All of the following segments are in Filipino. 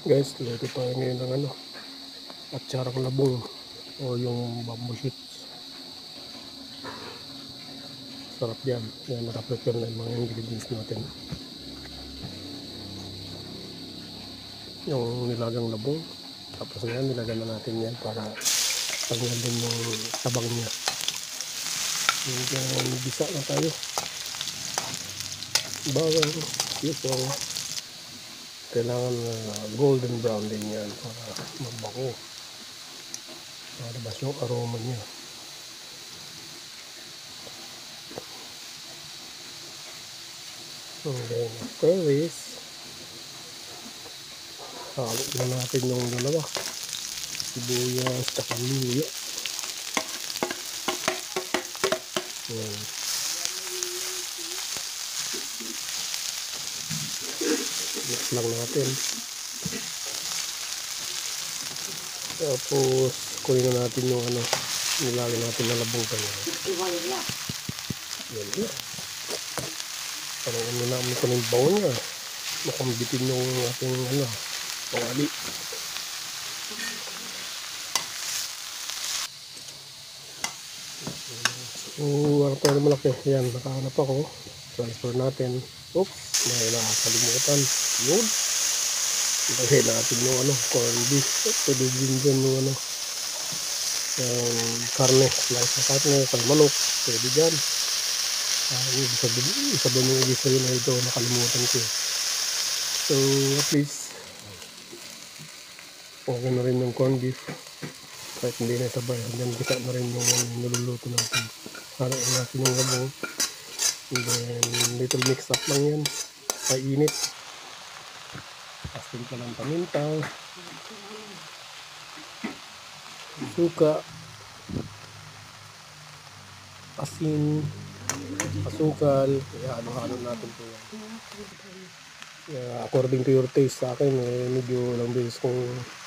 Guys, luto tayo ngayon ng atsarang labong o yung bamboo shoots. Sarap yan. Yan, nakaprepare na yung mga ingredients natin. Yung nilagang labong. Tapos ngayon, nilagyan na natin yan para tanggal din yung tabang niya. Yung bisa na tayo. Bawang, sisong. Kailangan golden brown din yan para mabango. Malabas yung aroma niya. And then after this, halo na natin yung dalawa. Sibuyas, tsaka luya. Yan. Mix lang natin. Tapos kunin na natin yung nilagay natin na labong kanya. Yan yan. Parang namin ko ng baon niya. Makambitin yung ating pawali. So, ano tayo malaki. Yan, nakahanap ako. Transfer natin. Oops, may nakakalimutan. Yun. Ilagay natin yung corn beef. Pwede din dyan yung karne. Slice na karne, kalmanok. Pwede dyan. Isa doon yung igisa yun na ito. Nakalimutan ko. So, at least okay na rin yung corn beef. Kahit hindi na sabay. Hanggang gisa na rin yung niluluto natin. Harap natin yung labong. And then, little mix up lang yan. Painit. Asin pa ng paminta. Suka. Asin. Asukal. Halo-halo natin po yan. According to your taste, sa akin medyo lang beses kung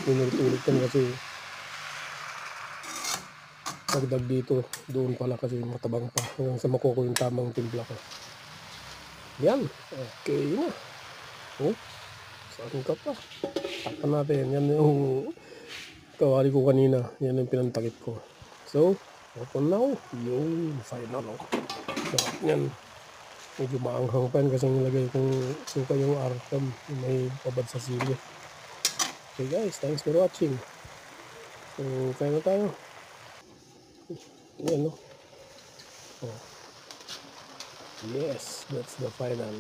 inulit-ulit yan kasi pagdag dito doon pala kasi matabang pa hanggang sa makuha yung tamang timpla ko. Yan, okay na. Oh, saan ka pa? Tapan natin. Yan yung kawali ko kanina. Yan yung pinantakip ko. So, open now. Yung final. Sarap yan. Medyo maanghang pa yan kasi nilagay kong suka yung arcam. May pabad sa sili. Okay guys, thanks for watching. So, kaya na tayo. Yan, no? Oh. Yes, that's the final.